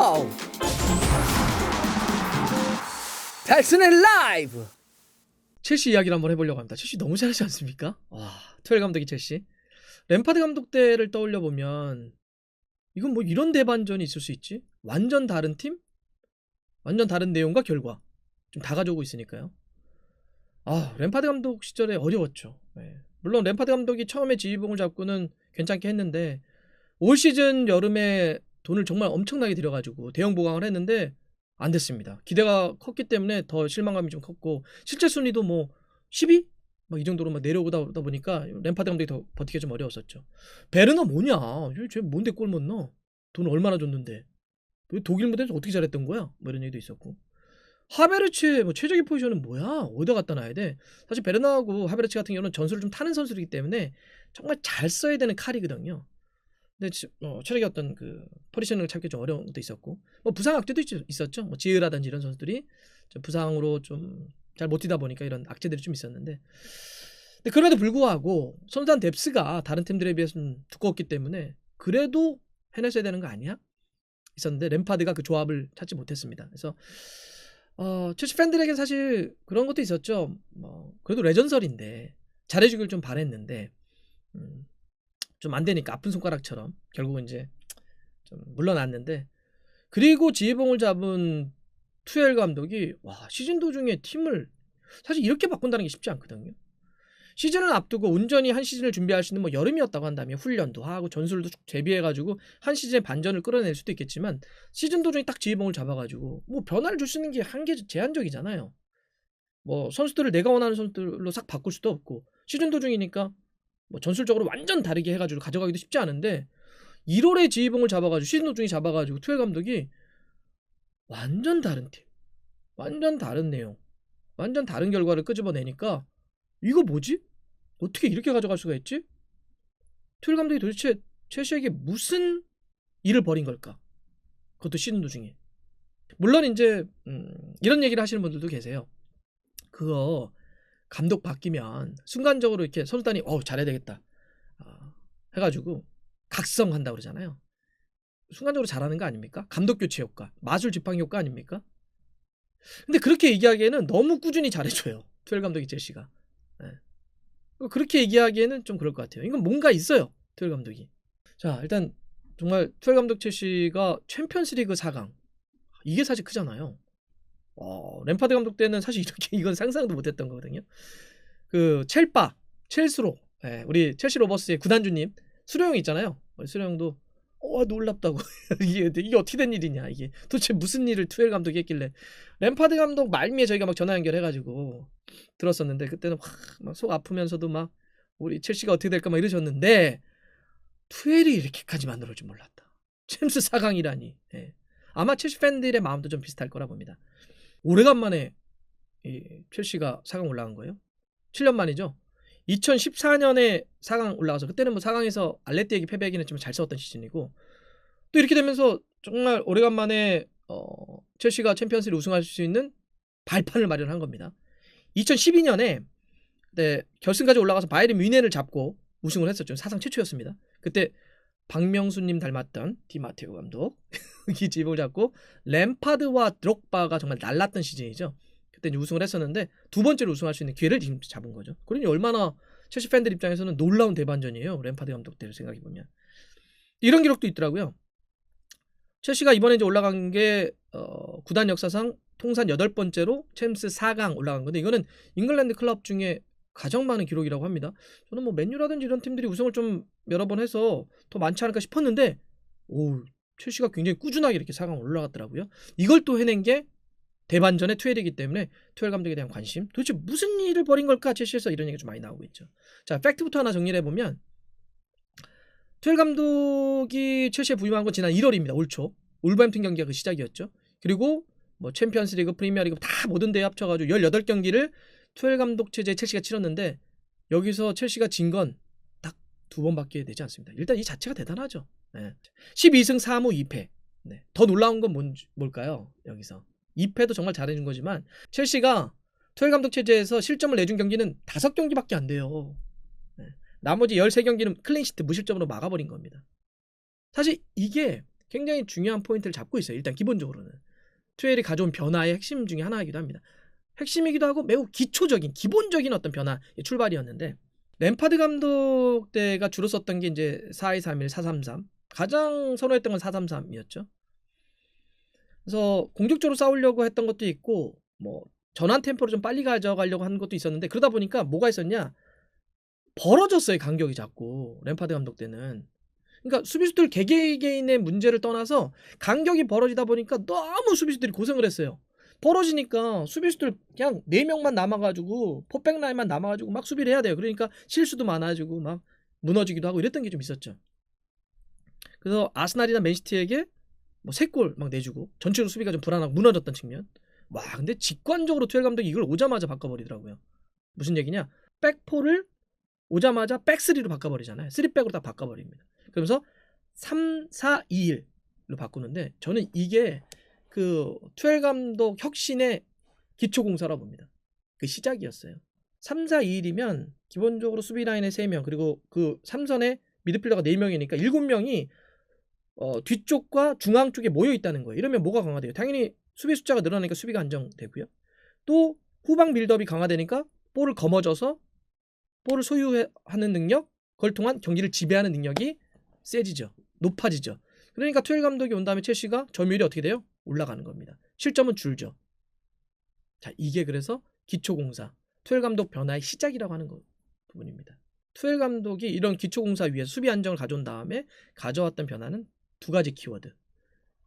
고! 달슨의 라이브! 첼시 이야기를 한번 해보려고 합니다. 첼시 너무 잘하지 않습니까? 와, 투엘 감독이 첼시. 램파드 감독 때를 떠올려보면 이건 뭐 이런 대반전이 있을 수 있지? 완전 다른 팀? 완전 다른 내용과 결과 좀 다 가져오고 있으니까요. 램파드 감독 시절에 어려웠죠. 네. 물론 램파드 감독이 처음에 지휘봉을 잡고는 괜찮게 했는데 올 시즌 여름에 돈을 정말 엄청나게 들여가지고 대형 보강을 했는데 안 됐습니다. 기대가 컸기 때문에 더 실망감이 좀 컸고 실제 순위도 뭐 10위? 막 이 정도로 막 내려오다 보니까 램파드 감독이 더 버티기 좀 어려웠었죠. 베르너 뭐냐? 쟤 뭔데 골 못 넣어? 돈 얼마나 줬는데? 독일 무대에서 어떻게 잘했던 거야? 뭐 이런 얘기도 있었고. 하베르츠의 뭐 최적의 포지션은 뭐야? 어디다 갖다 놔야 돼? 사실 베르나하고 하베르츠 같은 경우는 전술을 좀 타는 선수이기 때문에 정말 잘 써야 되는 칼이거든요. 근데 최적의 어떤 그 포지션을 찾기 좀 어려운 것도 있었고, 뭐 부상 악재도 있었죠. 뭐 지으라든지 이런 선수들이 좀 부상으로 좀 잘 못 뛰다 보니까 이런 악재들이 좀 있었는데, 근데 그럼에도 불구하고 선수단 뎁스가 다른 팀들에 비해서는 두꺼웠기 때문에 그래도 해냈어야 되는 거 아니야? 있었는데 램파드가 그 조합을 찾지 못했습니다. 그래서 첼시 팬들에게 사실 그런 것도 있었죠. 뭐 그래도 레전설인데 잘해주길 좀 바랬는데 좀 안 되니까 아픈 손가락처럼 결국은 이제 좀 물러났는데, 그리고 지휘봉을 잡은 투엘 감독이 시즌 도중에 팀을 사실 이렇게 바꾼다는 게 쉽지 않거든요. 시즌을 앞두고 온전히 한 시즌을 준비할 수 있는 뭐 여름이었다고 한다면 훈련도 하고 전술도 쭉 재비해가지고 한 시즌의 반전을 끌어낼 수도 있겠지만 시즌 도중에 딱 지휘봉을 잡아가지고 뭐 변화를 줄 수 있는 게 제한적이잖아요. 뭐 선수들을 내가 원하는 선수들로 싹 바꿀 수도 없고 시즌 도중이니까 뭐 전술적으로 완전 다르게 해가지고 가져가기도 쉽지 않은데 1월에 지휘봉을 잡아가지고 시즌 도중에 잡아가지고 투엘 감독이 완전 다른 팀, 완전 다른 내용, 완전 다른 결과를 끄집어내니까 이거 뭐지? 어떻게 이렇게 가져갈 수가 있지? 투엘 감독이 도대체 첼시에게 무슨 일을 벌인 걸까? 그것도 시즌 도중에. 물론 이제 이런 얘기를 하시는 분들도 계세요. 그거 감독 바뀌면 순간적으로 이렇게 선수단이 잘해야 되겠다 해가지고 각성한다 그러잖아요. 순간적으로 잘하는 거 아닙니까? 감독 교체 효과, 마술 지팡이 효과 아닙니까? 근데 그렇게 얘기하기에는 너무 꾸준히 잘해줘요. 투엘 감독이 첼시가. 네. 그렇게 얘기하기에는 좀 그럴 것 같아요. 이건 뭔가 있어요. 투엘 감독이. 자, 일단 정말 투엘 감독 첼시가 챔피언스리그 4강. 이게 사실 크잖아요. 램파드 감독 때는 사실 이렇게 이건 상상도 못했던 거거든요. 그 첼스로, 우리 첼시 로버스의 구단주님 수령 있잖아요. 수령도 놀랍다고 이게 어떻게 된 일이냐, 이게 도대체 무슨 일을 투엘 감독이 했길래. 램파드 감독 말미에 저희가 막 전화 연결해가지고 들었었는데 그때는 막 속 아프면서도 막 우리 첼시가 어떻게 될까 막 이러셨는데 투엘이 이렇게까지 만들어올 줄 몰랐다. 챔스 4강이라니. 아마 첼시 팬들의 마음도 좀 비슷할 거라 봅니다. 오래간만에 첼시가 4강 올라간 거예요. 7년 만이죠. 2014년에 4강 올라가서 그때는 뭐 4강에서 알레티에게 패배하기는 좀 잘 싸웠던 시즌이고, 또 이렇게 되면서 정말 오래간만에 첼시가 챔피언스리그 우승할 수 있는 발판을 마련한 겁니다. 2012년에 결승까지 올라가서 바이에른 뮌헨을 잡고 우승을 했었죠. 사상 최초였습니다. 그때 박명수님 닮았던 디마테오 감독 이 지휘봉을 잡고 램파드와 드록바가 정말 날랐던 시즌이죠. 그때 이제 우승을 했었는데 두 번째로 우승할 수 있는 기회를 지금 잡은 거죠. 그러니 얼마나 첼시 팬들 입장에서는 놀라운 대반전이에요. 램파드 감독 때를 생각해보면. 이런 기록도 있더라고요. 첼시가 이번에 이제 올라간 게 구단 역사상 통산 8번째로 챔스 4강 올라간 건데, 이거는 잉글랜드 클럽 중에 가장 많은 기록이라고 합니다. 저는 뭐 맨유라든지 이런 팀들이 우승을 좀 여러 번 해서 더 많지 않을까 싶었는데 첼시가 굉장히 꾸준하게 이렇게 4강 올라갔더라고요. 이걸 또 해낸 게 대반전의 투엘이기 때문에 투엘 감독에 대한 관심, 도대체 무슨 일을 벌인 걸까 첼시에서, 이런 얘기 좀 많이 나오고 있죠. 자, 팩트부터 하나 정리를 해보면 투엘 감독이 첼시에 부임한 건 지난 1월입니다. 올 초 울버햄튼 경기가 그 시작이었죠. 그리고 뭐 챔피언스리그, 프리미어리그 다 모든 대회 합쳐가지고 18경기를 투엘 감독 체제의 첼시가 치렀는데 여기서 첼시가 진 건 딱 2번밖에 되지 않습니다. 일단 이 자체가 대단하죠. 12승 4무 2패. 더 놀라운 건 뭘까요? 여기서 2패도 정말 잘해준 거지만 첼시가 투엘 감독 체제에서 실점을 내준 경기는 5경기밖에 안 돼요. 나머지 13경기는 클린시트 무실점으로 막아버린 겁니다. 사실 이게 굉장히 중요한 포인트를 잡고 있어요. 일단 기본적으로는 투엘이 가져온 변화의 핵심 중에 하나이기도 합니다. 핵심이기도 하고 매우 기초적인 기본적인 어떤 변화의 출발이었는데, 램파드 감독 때가 주로 썼던 게 이제 4-2-3-1, 4-3-3, 가장 선호했던 건 4-3-3이었죠. 그래서 공격적으로 싸우려고 했던 것도 있고 뭐 전환 템포를 좀 빨리 가져가려고 하는 것도 있었는데, 그러다 보니까 뭐가 있었냐, 벌어졌어요. 간격이 자꾸 램파드 감독 때는. 그러니까 수비수들 개개인의 문제를 떠나서 간격이 벌어지다 보니까 너무 수비수들이 고생을 했어요. 벌어지니까 수비수들 그냥 4명만 남아가지고 포백 라인만 남아가지고 막 수비를 해야 돼요. 그러니까 실수도 많아지고 막 무너지기도 하고 이랬던 게 좀 있었죠. 그래서 아스날이나 맨시티에게 뭐 3골 막 내주고 전체로 수비가 좀 불안하고 무너졌던 측면. 와, 근데 직관적으로 투엘 감독이 이걸 오자마자 바꿔버리더라고요. 무슨 얘기냐, 백포를 오자마자 백3로 바꿔버리잖아요. 3백으로 딱 바꿔버립니다. 그러면서 3-4-2-1로 바꾸는데, 저는 이게 그 투엘 감독 혁신의 기초공사라 봅니다. 그 시작이었어요. 3-4-2-1이면 기본적으로 수비 라인에 3명, 그리고 그 3선에 미드필더가 4명이니까 7명이 뒤쪽과 중앙 쪽에 모여 있다는 거예요. 이러면 뭐가 강화돼요? 당연히 수비 숫자가 늘어나니까 수비가 안정되고요. 또 후방 빌드업이 강화되니까 볼을 거머져서 볼을 소유하는 능력, 그걸 통한 경기를 지배하는 능력이 세지죠. 높아지죠. 그러니까 투엘 감독이 온 다음에 첼시가 점유율이 어떻게 돼요? 올라가는 겁니다. 실점은 줄죠. 자, 이게 그래서 기초공사, 투엘 감독 변화의 시작이라고 하는 부분입니다. 투엘 감독이 이런 기초공사 위에서 수비 안정을 가져온 다음에 가져왔던 변화는 2가지 키워드,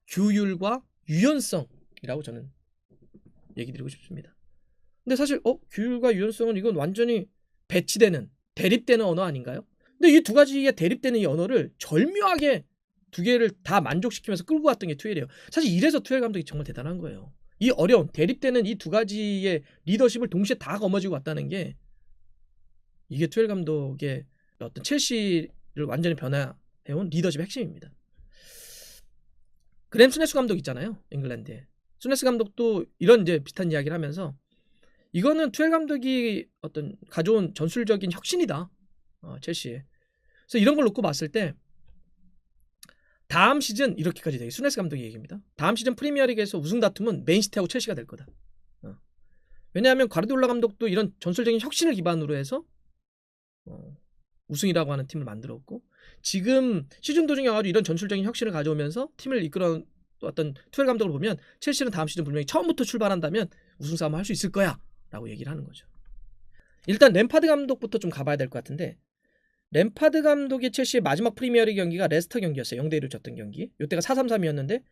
규율과 유연성이라고 저는 얘기 드리고 싶습니다. 근데 사실 규율과 유연성은 이건 완전히 배치되는, 대립되는 언어 아닌가요? 근데 이 2가지에 대립되는 이 언어를 절묘하게 2개를 다 만족시키면서 끌고 갔던 게 투엘이에요. 사실 이래서 투엘 감독이 정말 대단한 거예요. 이 어려운 대립되는 이 2가지의 리더십을 동시에 다 거머쥐고 왔다는 게, 이게 투엘 감독의 어떤 첼시를 완전히 변화해온 리더십의 핵심입니다. 그램 스네스 감독 있잖아요, 잉글랜드에. 스네스 감독도 이런 이제 비슷한 이야기를 하면서, 이거는 투엘 감독이 어떤 가져온 전술적인 혁신이다, 첼시에. 그래서 이런 걸 놓고 봤을 때 다음 시즌 이렇게까지 되게, 스네스 감독의 얘기입니다. 다음 시즌 프리미어리그에서 우승 다툼은 맨시티하고 첼시가 될 거다. 왜냐하면 과르디올라 감독도 이런 전술적인 혁신을 기반으로 해서 우승이라고 하는 팀을 만들었고, 지금 시즌 도중에 와가지고 이런 전술적인 혁신을 가져오면서 팀을 이끌어 왔던 투엘 감독을 보면, 첼시는 다음 시즌 분명히 처음부터 출발한다면 우승 싸움을 할 수 있을 거야 라고 얘기를 하는 거죠. 일단 램파드 감독부터 좀 가봐야 될 것 같은데, 램파드 감독의 첼시의 마지막 프리미어리그 경기가 레스터 경기였어요. 0-1로 졌던 경기. 이때가 4-3-3이었는데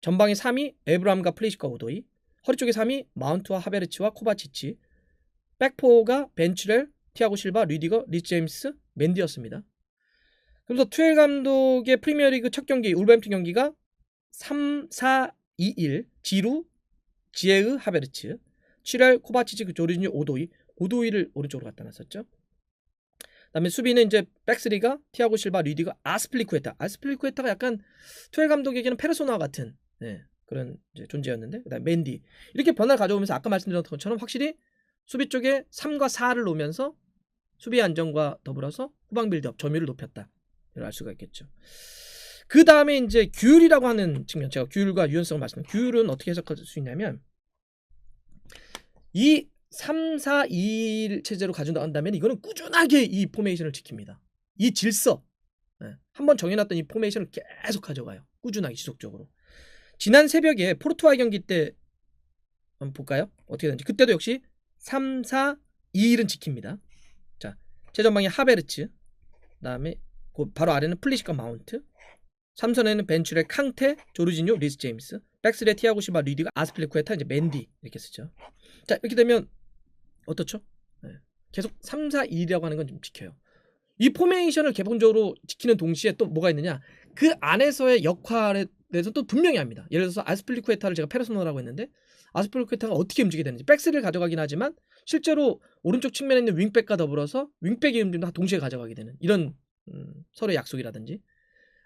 전방에 3위 에브람과 플리시과 오도이, 허리 쪽에 3위 마운트와 하베르츠와 코바치치, 백포가 벤츠렐, 티아고 실바, 리디거, 리스 제임스, 맨디였습니다. 그래서 투엘 감독의 프리미어리그 첫 경기 울버햄튼 경기가 3-4-2-1, 지루, 지에으, 하베르츠, 7월 코바치치, 조르지뉴, 오도이를 오른쪽으로 갖다 놨었죠. 그다음에 수비는 이제 백스리가 티아고 실바, 리디거, 아스플리쿠에타가 약간 투엘 감독에게는 페르소나 같은 그런 이제 존재였는데, 그다음에 맨디, 이렇게 변화를 가져오면서 아까 말씀드렸던 것처럼 확실히 수비 쪽에 3과 4를 놓으면서 수비 안정과 더불어서 후방 빌드업 점유율을 높였다, 알 수가 있겠죠. 그 다음에 이제 규율이라고 하는 측면, 제가 규율과 유연성을 말씀드렸는데, 규율은 어떻게 해석할 수 있냐면, 이 3-4-2 체제로 가져간다면 이거는 꾸준하게 이 포메이션을 지킵니다. 이 질서, 한번 정해놨던 이 포메이션을 계속 가져가요. 꾸준하게, 지속적으로. 지난 새벽에 포르투갈 경기 때 한번 볼까요? 어떻게 되는지. 그때도 역시 3-4-2-1은 지킵니다. 자, 최전방에 하베르츠, 그다음에 그 바로 아래는 플리시카, 마운트, 3선에는 벤츠렐, 캉테, 조르지뉴, 리스 제임스, 백스레, 티아고 실바, 리디가, 아스플리쿠에타, 이제 맨디 이렇게 쓰죠. 자, 이렇게 되면 어떻죠? 계속 3-4-2라고 하는 건 좀 지켜요. 이 포메이션을 기본적으로 지키는 동시에 또 뭐가 있느냐, 그 안에서의 역할에 대해서 또 분명히 합니다. 예를 들어서 아스플리쿠에타를 제가 페르소나라고 했는데, 아스플리쿠에타가 어떻게 움직이게 되는지, 백스를 가져가긴 하지만 실제로 오른쪽 측면에 있는 윙백과 더불어서 윙백의 움직임도 다 동시에 가져가게 되는 이런 서로의 약속이라든지,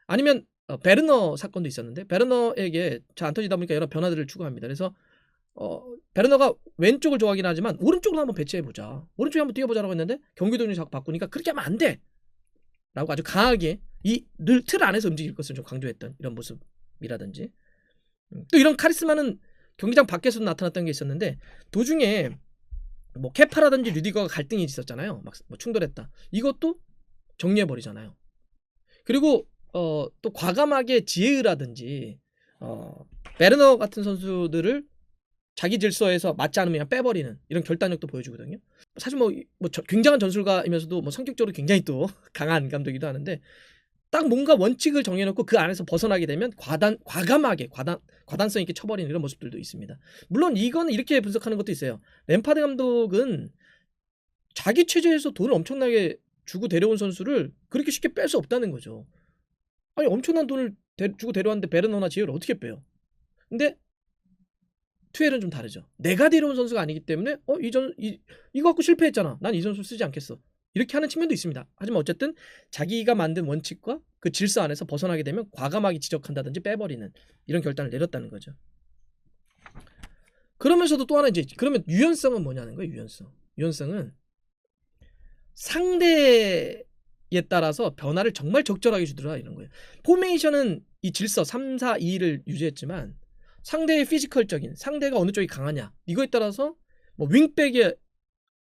아니면 베르너 사건도 있었는데, 베르너에게 잘 안 터지다 보니까 여러 변화들을 추구합니다. 그래서 베르너가 왼쪽을 좋아하긴 하지만 오른쪽으로 한번 배치해보자, 오른쪽에 한번 뛰어보자라고 했는데 경기 도중에 자꾸 바꾸니까 그렇게 하면 안 돼! 라고 아주 강하게 이 틀 안에서 움직일 것을 좀 강조했던 이런 모습 이라든지 또 이런 카리스마는 경기장 밖에서도 나타났던 게 있었는데 도중에 뭐 케파라든지 류디거가 갈등이 있었잖아요. 막 뭐 충돌했다. 이것도 정리해버리잖아요. 그리고 또 과감하게 지에르라든지 베르너 같은 선수들을 자기 질서에서 맞지 않으면 그냥 빼버리는 이런 결단력도 보여주거든요. 사실 굉장한 전술가이면서도 뭐 성격적으로 굉장히 또 강한 감독이기도 하는데 딱 뭔가 원칙을 정해놓고 그 안에서 벗어나게 되면 과감하게 과단성 있게 쳐버리는 이런 모습들도 있습니다. 물론 이건 이렇게 분석하는 것도 있어요. 램파드 감독은 자기 체제에서 돈을 엄청나게 주고 데려온 선수를 그렇게 쉽게 뺄 수 없다는 거죠. 아니 엄청난 돈을 주고 데려왔는데 베르너나 지에를 어떻게 빼요? 근데 투엘은 좀 다르죠. 내가 데려온 선수가 아니기 때문에 이거 갖고 실패했잖아. 난 이 선수 쓰지 않겠어. 이렇게 하는 측면도 있습니다. 하지만 어쨌든 자기가 만든 원칙과 그 질서 안에서 벗어나게 되면 과감하게 지적한다든지 빼버리는 이런 결단을 내렸다는 거죠. 그러면서도 또 하나 이제 그러면 유연성은 뭐냐는 거예요. 유연성은 상대에 따라서 변화를 정말 적절하게 주더라 이런 거예요. 포메이션은 이 질서 3, 4, 2를 유지했지만 상대의 피지컬적인 상대가 어느 쪽이 강하냐 이거에 따라서 뭐 윙백의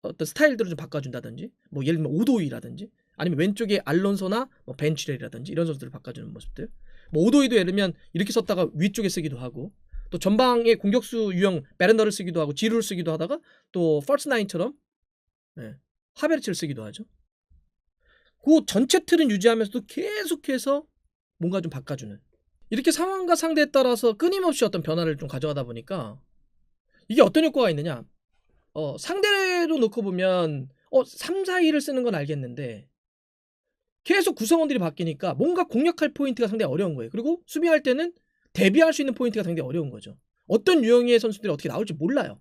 어떤 스타일들을 좀 바꿔준다든지 뭐 예를 들면 오도이라든지 아니면 왼쪽에 알론소나 뭐 벤치렐이라든지 이런 선수들을 바꿔주는 모습들 뭐 오도이도 예를 들면 이렇게 썼다가 위쪽에 쓰기도 하고 또 전방에 공격수 유형 베르너를 쓰기도 하고 지루를 쓰기도 하다가 또 퍼스트 나인처럼 하베르츠를 쓰기도 하죠. 그 전체 틀은 유지하면서도 계속해서 뭔가 좀 바꿔주는 이렇게 상황과 상대에 따라서 끊임없이 어떤 변화를 좀 가져가다 보니까 이게 어떤 효과가 있느냐 상대로 놓고 보면 3, 4, 2를 쓰는 건 알겠는데 계속 구성원들이 바뀌니까 뭔가 공략할 포인트가 상당히 어려운 거예요. 그리고 수비할 때는 대비할 수 있는 포인트가 상당히 어려운 거죠. 어떤 유형의 선수들이 어떻게 나올지 몰라요.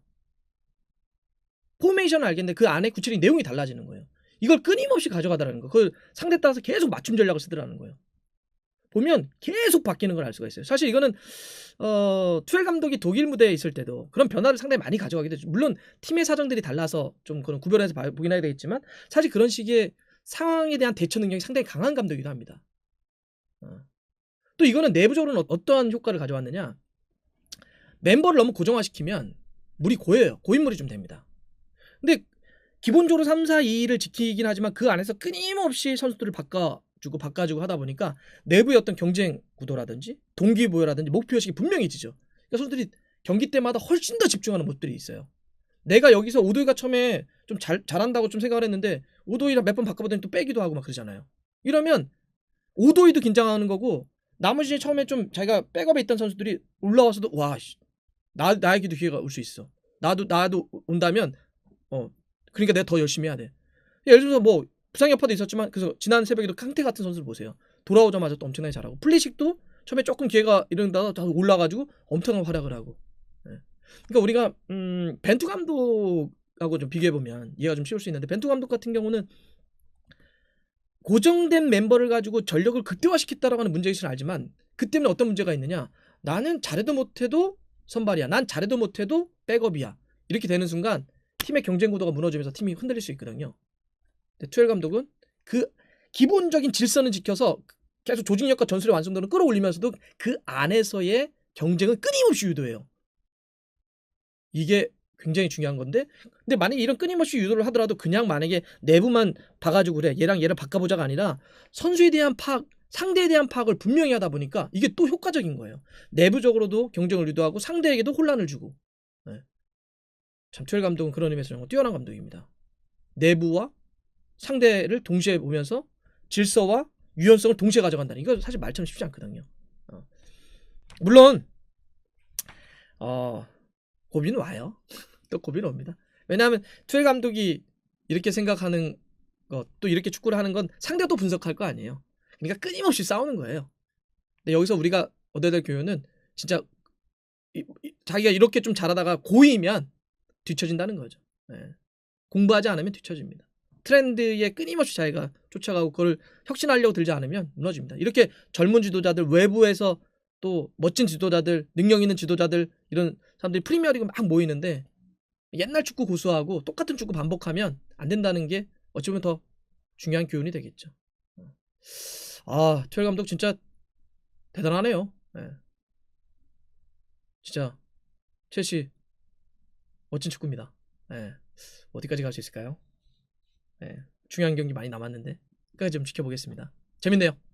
포메이션은 알겠는데 그 안에 구체적인 내용이 달라지는 거예요. 이걸 끊임없이 가져가더라는 거. 그걸 상대 따라서 계속 맞춤 전략을 쓰더라는 거예요. 보면 계속 바뀌는 걸 알 수가 있어요. 사실 이거는 투엘 감독이 독일 무대에 있을 때도 그런 변화를 상당히 많이 가져가게 되죠. 물론 팀의 사정들이 달라서 좀 그런 구별해서 보긴 해야 되겠지만 사실 그런 식의 상황에 대한 대처 능력이 상당히 강한 감독이기도 합니다. 또 이거는 내부적으로는 어떠한 효과를 가져왔느냐 멤버를 너무 고정화시키면 물이 고여요. 고인물이 좀 됩니다. 근데 기본적으로 3, 4, 2를 지키긴 하지만 그 안에서 끊임없이 선수들을 바꿔주고 하다 보니까 내부의 어떤 경쟁 구도라든지 동기부여라든지 목표의식이 분명해지죠. 그러니까 선수들이 경기 때마다 훨씬 더 집중하는 모습들이 있어요. 내가 여기서 오도이가 처음에 좀 잘한다고 좀 생각을 했는데 오도이랑 몇 번 바꿔보더니 또 빼기도 하고 막 그러잖아요. 이러면 오도이도 긴장하는 거고 나머지 처음에 좀 자기가 백업에 있던 선수들이 올라와서도 와 나에게도 기회가 올 수 있어. 나도 온다면 그러니까 내가 더 열심히 해야 돼. 예를 들어서 뭐 부상 여파도 있었지만 그래서 지난 새벽에도 캉테 같은 선수를 보세요. 돌아오자마자 또 엄청나게 잘하고 플리식도 처음에 조금 기회가 이런다가 다 올라가지고 엄청난 활약을 하고. 그러니까 우리가 벤투 감독하고 좀 비교해보면 이해가 좀 쉬울 수 있는데 벤투 감독 같은 경우는 고정된 멤버를 가지고 전력을 극대화시켰다라고 하는 문제의식을 알지만 그 때문에 어떤 문제가 있느냐 나는 잘해도 못해도 선발이야. 난 잘해도 못해도 백업이야. 이렇게 되는 순간 팀의 경쟁 구도가 무너지면서 팀이 흔들릴 수 있거든요. 근데 투엘 감독은 그 기본적인 질서는 지켜서 계속 조직력과 전술의 완성도는 끌어올리면서도 그 안에서의 경쟁은 끊임없이 유도해요. 이게 굉장히 중요한 건데 근데 만약에 이런 끊임없이 유도를 하더라도 그냥 만약에 내부만 봐가지고 그래 얘랑 얘를 바꿔보자가 아니라 선수에 대한 파악 상대에 대한 파악을 분명히 하다 보니까 이게 또 효과적인 거예요. 내부적으로도 경쟁을 유도하고 상대에게도 혼란을 주고 참 투엘 감독은 그런 의미에서 정말 뛰어난 감독입니다. 내부와 상대를 동시에 보면서 질서와 유연성을 동시에 가져간다는 이거 사실 말처럼 쉽지 않거든요. 물론 고비는 와요. 또 고비는 옵니다. 왜냐하면 투엘 감독이 이렇게 생각하는 것, 또 이렇게 축구를 하는 건 상대도 분석할 거 아니에요. 그러니까 끊임없이 싸우는 거예요. 근데 여기서 우리가 얻어야 될 교훈은 진짜 자기가 이렇게 좀 잘하다가 고이면 뒤처진다는 거죠. 공부하지 않으면 뒤처집니다. 트렌드에 끊임없이 자기가 쫓아가고 그걸 혁신하려고 들지 않으면 무너집니다. 이렇게 젊은 지도자들 외부에서 또 멋진 지도자들 능력 있는 지도자들 이런 사람들이 프리미어리그 막 모이는데 옛날 축구 고수하고 똑같은 축구 반복하면 안 된다는 게 어찌 보면 더 중요한 교훈이 되겠죠. 투엘 감독 진짜 대단하네요. 진짜 첼시 멋진 축구입니다. 예. 어디까지 갈 수 있을까요? 예. 중요한 경기 많이 남았는데 끝까지 좀 지켜보겠습니다. 재밌네요.